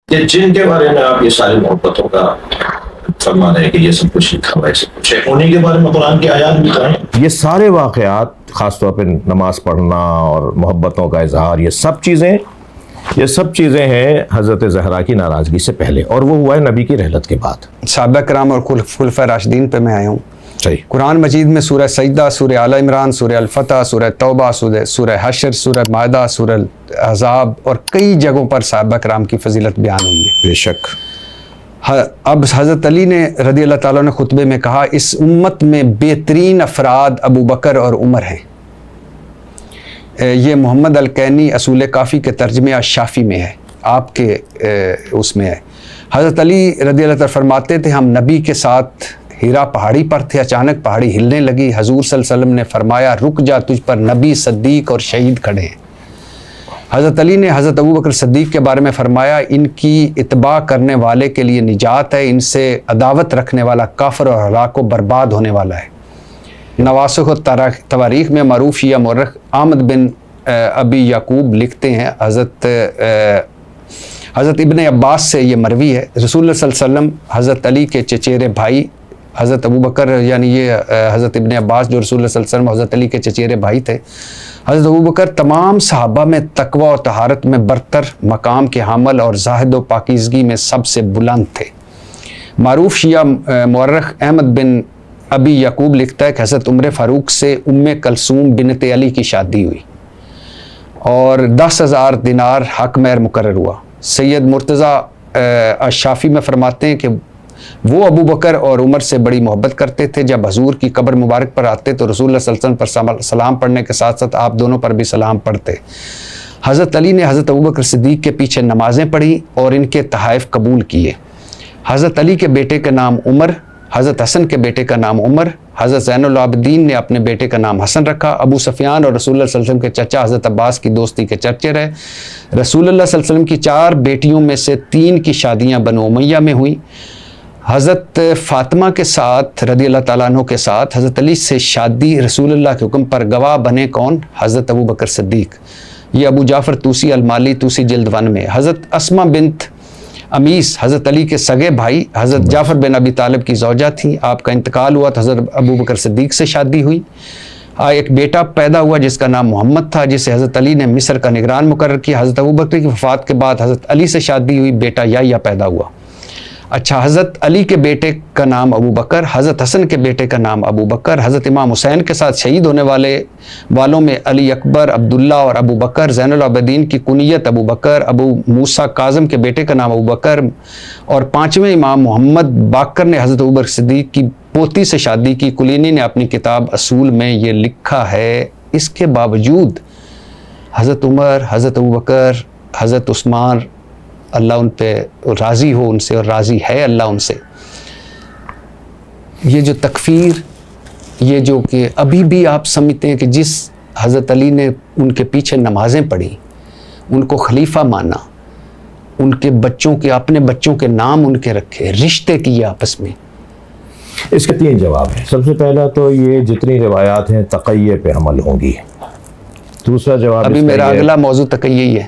یہ جن کے بارے میں آپ یہ ساری محبتوں کا فرما رہے ہیں کہ یہ سب کچھ لکھا ہوا ہے، سب کچھ ہے، انہیں کے بارے میں قرآن کی آیات بھی کہیں؟ یہ سارے واقعات، خاص طور پہ نماز پڑھنا اور محبتوں کا اظہار، یہ سب چیزیں ہیں حضرت زہرا کی ناراضگی سے پہلے، اور وہ ہوا ہے نبی کی رحلت کے بعد۔ صحابہ کرام اور خلفائے راشدین پہ میں آیا ہوں۔ صحیح۔ قرآن مجید میں سورہ سجدہ، سورہ آل عمران، سورہ الفتح، سورہ توبہ، سورہ حشر، سورہ مائدہ، سورہ احزاب اور کئی جگہوں پر صحابہ کرام کی فضیلت بیان ہوئی ہے۔ بے شک۔ اب حضرت علی نے رضی اللہ تعالیٰ نے خطبے میں کہا، اس امت میں بہترین افراد ابو بکر اور عمر ہیں۔ یہ محمد الکینی اصول کافی کے ترجمے الشافی میں ہے، آپ کے اس میں ہے۔ حضرت علی رضی اللہ تعالیٰ فرماتے تھے، ہم نبی کے ساتھ ہیرا پہاڑی پر تھے، اچانک پہاڑی ہلنے لگی، حضور صلی اللہ علیہ وسلم نے فرمایا، رک جا، تجھ پر نبی، صدیق اور شہید کھڑے ہیں۔ حضرت علی نے حضرت ابو بکر صدیق کے بارے میں فرمایا، ان کی اتباع کرنے والے کے لیے نجات ہے، ان سے عداوت رکھنے والا کافر اور ہلاک و برباد ہونے والا ہے۔ نواسخ و تواریخ میں معروف شیعہ مورخ احمد بن ابی یعقوب لکھتے ہیں، حضرت ابن عباس سے یہ مروی ہے، رسول اللہ صلی اللہ علیہ وسلم حضرت علی کے چچیرے بھائی حضرت ابو بکر، یعنی یہ حضرت ابن عباس جو رسول اللہ صلی اللہ علیہ وسلم حضرت علی کے چچیرے بھائی تھے، حضرت ابو بکر تمام صحابہ میں تقوی اور طہارت میں برتر مقام کے حامل اور زاہد و پاکیزگی میں سب سے بلند تھے۔ معروف شیعہ مورخ احمد بن ابی یعقوب لکھتا ہے کہ حضرت عمر فاروق سے ام کلثوم بنت علی کی شادی ہوئی اور 10,000 دینار حق مہر مقرر ہوا۔ سید مرتضیٰ الشافی میں فرماتے ہیں کہ وہ ابو بکر اور عمر سے بڑی محبت کرتے تھے، جب حضور کی قبر مبارک پر آتے تو رسول اللہ صلی اللہ علیہ وسلم پر سلام پڑھنے کے ساتھ ساتھ آپ دونوں پر بھی سلام پڑھتے۔ حضرت علی نے حضرت ابو بکر صدیق کے پیچھے نمازیں پڑھی اور ان کے تحائف قبول کیے۔ حضرت علی کے بیٹے کا نام عمر، حضرت حسن کے بیٹے کا نام عمر، حضرت زین العابدین نے اپنے بیٹے کا نام حسن رکھا۔ ابو سفیان اور رسول اللہ صلی اللہ علیہ وسلم کے چچا حضرت عباس کی دوستی کے چرچے رہے۔ رسول اللہ صلی اللہ علیہ وسلم کی 4 بیٹیوں میں سے 3 کی شادیاں بنو امیہ میں ہوئیں۔ حضرت فاطمہ کے ساتھ رضی اللہ تعالیٰ عنہ کے ساتھ حضرت علی سے شادی رسول اللہ کے حکم پر گواہ بنے کون؟ حضرت ابو بکر صدیق۔ یہ ابو جعفر طوسی المالی طوسی جلد 1 میں۔ حضرت اسمہ بنت امیس حضرت علی کے سگے بھائی حضرت جعفر بن ابی طالب کی زوجہ تھیں، آپ کا انتقال ہوا تو حضرت ابو بکر صدیق سے شادی ہوئی۔ ایک بیٹا پیدا ہوا جس کا نام محمد تھا، جسے حضرت علی نے مصر کا نگران مقرر کیا۔ حضرت ابو بکر کی وفات کے بعد حضرت علی سے شادی ہوئی، بیٹا یحییٰ پیدا ہوا۔ اچھا، حضرت علی کے بیٹے کا نام ابو بکر، حضرت حسن کے بیٹے کا نام ابو بکر، حضرت امام حسین کے ساتھ شہید ہونے والوں میں علی اکبر، عبداللہ اور ابو بکر، زین العابدین کی کنیت ابو بکر، ابو موسیٰ کاظم کے بیٹے کا نام ابو بکر، اور 5ویں امام محمد باقر نے حضرت ابو بکر صدیق کی پوتی سے شادی کی۔ کلینی نے اپنی کتاب اصول میں یہ لکھا ہے۔ اس کے باوجود حضرت عمر، حضرت ابو بکر، حضرت عثمان، اللہ ان پہ راضی ہو ان سے اور راضی ہے اللہ ان سے، یہ جو تکفیر، یہ جو کہ ابھی بھی آپ سمجھتے ہیں کہ جس حضرت علی نے ان کے پیچھے نمازیں پڑھی، ان کو خلیفہ مانا، ان کے بچوں کے اپنے بچوں کے نام ان کے رکھے، رشتے کیے آپس میں، اس کے 3 جواب ہیں۔ سب سے پہلا تو یہ جتنی روایات ہیں تقیہ پہ عمل ہوں گی۔ دوسرا جواب، ابھی میرا اگلا موضوع تقیہ ہی ہے۔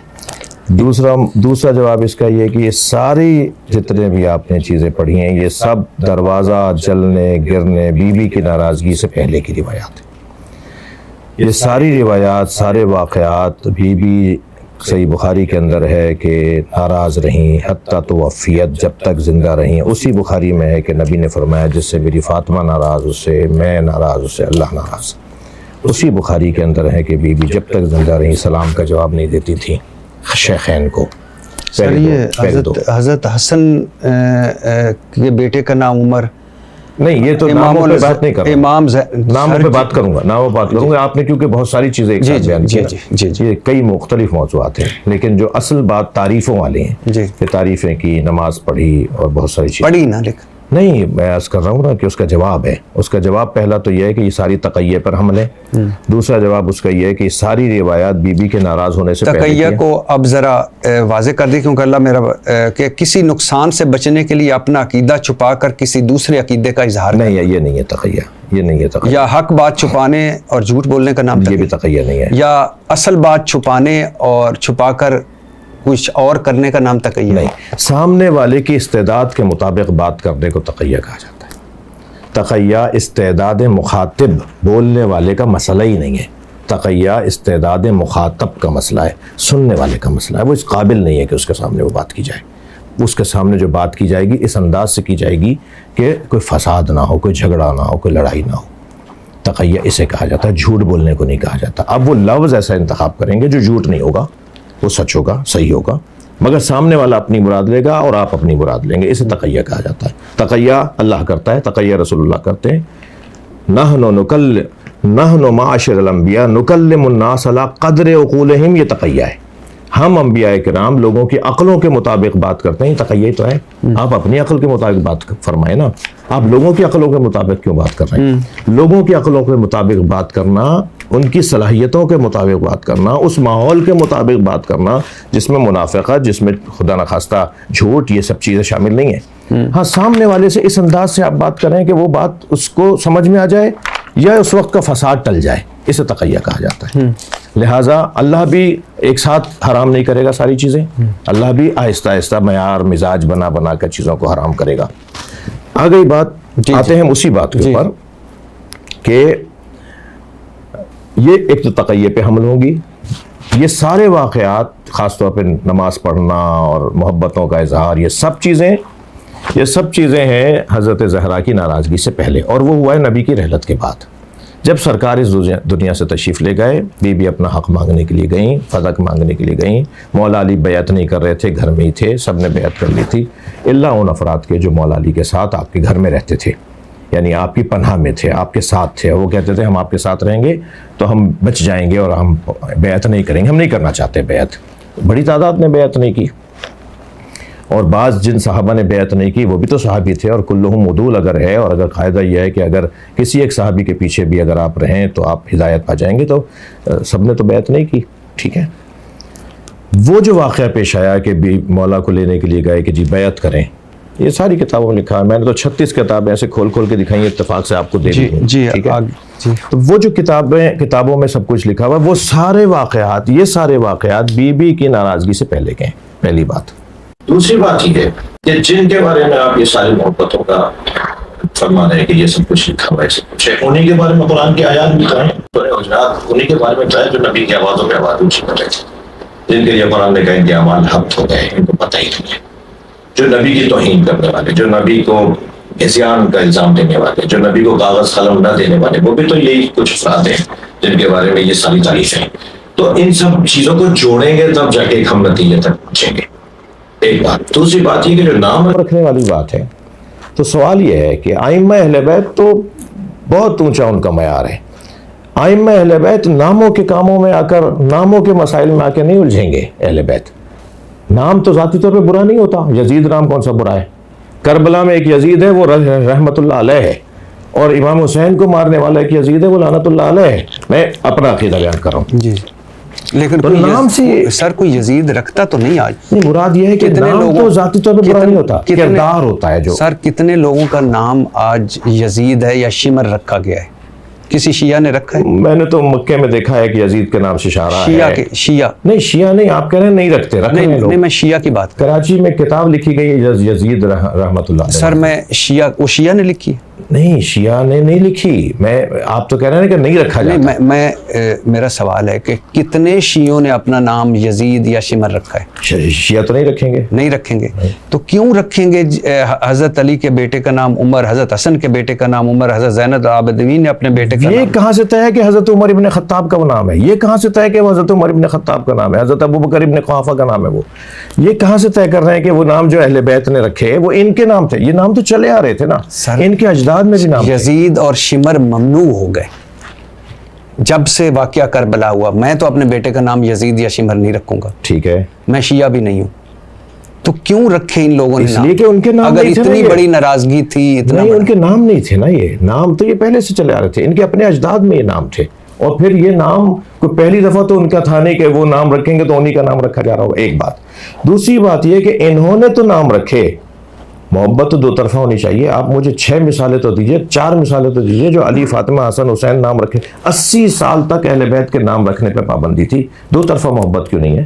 دوسرا جواب اس کا یہ کہ یہ ساری جتنے بھی آپ نے چیزیں پڑھی ہیں یہ سب دروازہ جلنے گرنے بی بی کی ناراضگی سے پہلے کی روایات ہیں۔ یہ ساری روایات، سارے واقعات بی بی صحیح بخاری کے اندر ہے کہ ناراض رہیں حتیٰ توفیت، جب تک زندہ رہیں۔ اسی بخاری میں ہے کہ نبی نے فرمایا جس سے میری فاطمہ ناراض اس سے میں ناراض اس سے اللہ ناراض۔ اسی بخاری کے اندر ہے کہ بی بی جب تک زندہ رہیں سلام کا جواب نہیں دیتی تھی شیخین کو۔ سر یہ حضرت حسن کے بیٹے کا نام عمر نہیں، یہ تو ناموں پہ بات نہیں کر رہا، ناموں پہ بات کروں گا آپ نے کیونکہ بہت ساری چیزیں ایک ساتھ بیان کی، یہ کئی مختلف موضوعات ہیں، لیکن جو اصل بات تعریفوں والی ہیں کہ تعریفیں کی، نماز پڑھی اور بہت ساری چیزیں پڑھی نا، لیکن نہیں، میں عرض کر رہا ہوں نا کہ اس کا جواب ہے۔ اس کا جواب پہلا تو یہ ہے کہ یہ ساری تقیہ پر حمل ہے۔ دوسرا جواب اس کا یہ ہے کہ یہ ساری روایات بی بی کے ناراض ہونے سے پہلے تقیہ کو اب ذرا واضح کر دی، کیونکہ اللہ میرا کہ کسی نقصان سے بچنے کے لیے اپنا عقیدہ چھپا کر کسی دوسرے عقیدے کا اظہار نہیں ہے، یہ نہیں ہے تقیہ، یہ نہیں ہے تقیہ، یا حق بات چھپانے اور جھوٹ بولنے کا نام یہ بھی تقیہ نہیں ہے، یا اصل بات چھپانے اور چھپا کر کچھ اور کرنے کا نام تقیہ نہیں، سامنے والے کی استعداد کے مطابق بات کرنے کو تقیہ کہا جاتا ہے۔ تقیہ استعداد مخاطب بولنے والے کا مسئلہ ہی نہیں ہے، تقیہ استعداد مخاطب کا مسئلہ ہے، سننے والے کا مسئلہ ہے۔ وہ اس قابل نہیں ہے کہ اس کے سامنے وہ بات کی جائے، اس کے سامنے جو بات کی جائے گی اس انداز سے کی جائے گی کہ کوئی فساد نہ ہو، کوئی جھگڑا نہ ہو، کوئی لڑائی نہ ہو۔ تقیہ اسے کہا جاتا ہے، جھوٹ بولنے کو نہیں کہا جاتا۔ اب وہ لفظ ایسا انتخاب کریں گے جو جھوٹ نہیں ہوگا، وہ سچ ہوگا، صحیح ہوگا، مگر سامنے والا اپنی مراد لے گا اور آپ اپنی مراد لیں گے، اسے تقیہ کہا جاتا ہے۔ تقیہ اللہ کرتا ہے، تقیہ رسول اللہ کرتے ہیں۔ نحن معاشر الانبیاء نکلم الناس علی قدر عقولہم، یہ تقیہ ہے۔ ہم انبیاء کرام لوگوں کی عقلوں کے مطابق بات کرتے ہیں، تقیہ تو ہے۔ آپ اپنی عقل کے مطابق بات فرمائیں نا، آپ لوگوں کی عقلوں کے مطابق کیوں بات کر رہے ہیں؟ لوگوں کی عقلوں کے مطابق بات کرنا، ان کی صلاحیتوں کے مطابق بات کرنا، اس ماحول کے مطابق بات کرنا جس میں منافقت، جس میں خدا نخواستہ جھوٹ، یہ سب چیزیں شامل نہیں ہیں۔ ہاں، سامنے والے سے اس انداز سے آپ بات کریں کہ وہ بات اس کو سمجھ میں آ جائے یا اس وقت کا فساد ٹل جائے، اسے تقیہ کہا جاتا ہے۔ لہٰذا اللہ بھی ایک ساتھ حرام نہیں کرے گا ساری چیزیں، اللہ بھی آہستہ آہستہ معیار مزاج بنا بنا کر چیزوں کو حرام کرے گا۔ آ گئی بات، آتے ہیں اسی بات کے اوپر کہ یہ ایک تو تقیہ پہ حمل ہوگی، یہ سارے واقعات خاص طور پہ نماز پڑھنا اور محبتوں کا اظہار، یہ سب چیزیں ہیں حضرت زہرا کی ناراضگی سے پہلے، اور وہ ہوا ہے نبی کی رحلت کے بعد۔ جب سرکار اس دنیا سے تشریف لے گئے، بی بی اپنا حق مانگنے کے لیے گئیں، فضق مانگنے کے لیے گئیں، مولا علی بیعت نہیں کر رہے تھے، گھر میں ہی تھے، سب نے بیعت کر لی تھی الا ان افراد کے جو مولا علی کے ساتھ آپ کے گھر میں رہتے تھے، یعنی آپ کی پناہ میں تھے، آپ کے ساتھ تھے۔ وہ کہتے تھے ہم آپ کے ساتھ رہیں گے تو ہم بچ جائیں گے اور ہم بیعت نہیں کریں گے، ہم نہیں کرنا چاہتے بیعت۔ بڑی تعداد نے بیعت نہیں کی، اور بعض جن صحابہ نے بیعت نہیں کی وہ بھی تو صحابی تھے، اور کلہم عدول اگر ہے، اور اگر قاعدہ یہ ہے کہ اگر کسی ایک صحابی کے پیچھے بھی اگر آپ رہیں تو آپ ہدایت پا جائیں گے، تو سب نے تو بیعت نہیں کی، ٹھیک ہے۔ وہ جو واقعہ پیش آیا کہ بھی مولا کو لینے کے لیے گئے کہ جی بیعت کریں، یہ ساری کتابوں میں لکھا ہے، میں نے تو 36 کتابیں ایسے کھول کھول کے دکھائی، اتفاق سے آپ کو دے دی، ٹھیک ہے۔ تو وہ جو کتابوں میں سب کچھ لکھا ہوا، وہ سارے واقعات، یہ سارے واقعات بی بی کی ناراضگی سے پہلے کے ہیں، پہلی بات۔ دوسری بات یہ ہے کہ جن کے بارے میں آپ یہ ساری محبتوں کا فرما رہے ہیں کہ یہ سب کچھ لکھا ہوا ہے، سب کچھ ہے، انہیں کے بارے میں قرآن کی آیات بھی کہیں، انہیں کے بارے میں کہیں جو نبی کی آوازوں میں آواز اونچی کر رہے تھے، جن کے لیے قرآن نے کہا کہ اعمال حق ہو گئے، ان کو پتہ ہی نہیں ہے، جو نبی کی توہین کرنے والے، جو نبی کو عصیان کا الزام دینے والے، جو نبی کو کاغذ قلم نہ دینے والے، وہ بھی تو یہی کچھ افراد ہیں جن کے بارے میں یہ ساری تعریفیں ہیں۔ تو ان سب چیزوں کو جوڑیں گے تب جا کے ہم نتیجے تک پہنچیں گے، ایک بات۔ دوسری بات یہ کہ جو نام رکھنے والی بات ہے، تو سوال یہ ہے کہ ائمہ اہل بیت تو بہت اونچا ان کا معیار ہے۔ ائمہ اہل بیت ناموں کے کاموں میں آ کر، ناموں کے مسائل میں آ کے نہیں الجھیں گے۔ اہل بیت نام تو ذاتی طور پہ برا نہیں ہوتا، یزید نام کون سا برا ہے؟ کربلا میں ایک یزید ہے، وہ رحمت اللہ علیہ ہے، اور امام حسین کو مارنے والا ایک یزید ہے، وہ لعنت اللہ علیہ ہے۔ میں اپنا عقیدہ بیان کر رہا ہوں جی، لیکن نام سے سر کوئی یزید رکھتا تو نہیں آج۔ نہیں، مراد یہ ہے کہ نام تو ذاتی طور پہ برا نہیں ہوتا، کردار ہوتا ہے جو۔ سر کتنے لوگوں کا نام آج یزید ہے یا شمر رکھا گیا ہے؟ کسی شیعہ نے رکھا ہے؟ میں نے تو مکے میں دیکھا ہے کہ یزید کے نام سے اشارہ ہے۔ شیعہ نہیں، شیعہ نہیں، آپ کہہ رہے ہیں نہیں رکھتے، رکھتے ہیں لوگ۔ نہیں، میں شیعہ کی بات کر کراچی میں کتاب لکھی گئی ہے یزید رحمت اللہ علیہ۔ سر میں شیعہ، وہ شیعہ نے لکھی؟ نہیں، شیعہ نے نہیں لکھی، آپ تو کہہ رہے ہیں کہ نہیں رکھا جاتا۔ میرا سوال ہے کہ کتنے شیعوں نے اپنا نام یزید یا شمر رکھا ہے؟ شیعہ تو نہیں رکھیں گے، نہیں رکھیں گے، تو کیوں رکھیں گے؟ حضرت علی کے بیٹے کا نام عمر، حضرت حسن کے بیٹے کا نام عمر، حضرت زین العابدین نے اپنے بیٹے کا نام۔ یہ کہاں سے طے ہے کہ حضرت عمر ابن خطاب کا وہ نام ہے؟ یہ کہاں سے طے ہے کہ وہ حضرت عمر ابن خطاب کا نام ہے؟ حضرت ابوبکر ابن قحافہ کا نام ہے وہ؟ یہ کہاں سے طے کر رہے ہیں کہ وہ نام جو اہل بیت نے رکھے وہ ان کے نام تھے؟ یہ نام تو چلے آ رہے تھے نا، ان کے اجداد میں بھی نام تھے۔ یزید اور شمر ممنوع ہو گئے جب سے واقعہ کربلا ہوا۔ میں تو اپنے بیٹے کا نام یزید یا شمر نہیں رکھوں گا، ٹھیک ہے، میں شیعہ بھی نہیں ہوں، تو کیوں رکھے ان لوگوں نے اس لیے کہ ان کے نام اگر نہیں تھے نا، اتنی یہ بڑی ناراضگی تھی، اتنا نہیں، ان کے نام نہیں تھے نا، یہ نام تو یہ پہلے سے چلے آ رہے تھے، ان کے اپنے اجداد میں یہ نام تھے، اور پھر یہ نام کوئی پہلی دفعہ تو ان کا تھا نہیں کہ وہ نام رکھیں گے تو انہی کا نام رکھا جا رہا ہوگا، ایک بات۔ دوسری بات یہ کہ انہوں نے تو نام رکھے، محبت تو دو طرفہ ہونی چاہیے۔ آپ مجھے 6 مثالیں تو دیجئے، 4 مثالیں تو دیجئے جو علی، فاطمہ، حسن، حسین نام رکھے۔ 80 سال تک اہل بیت کے نام رکھنے پہ پابندی تھی، دو طرفہ محبت کیوں نہیں ہے؟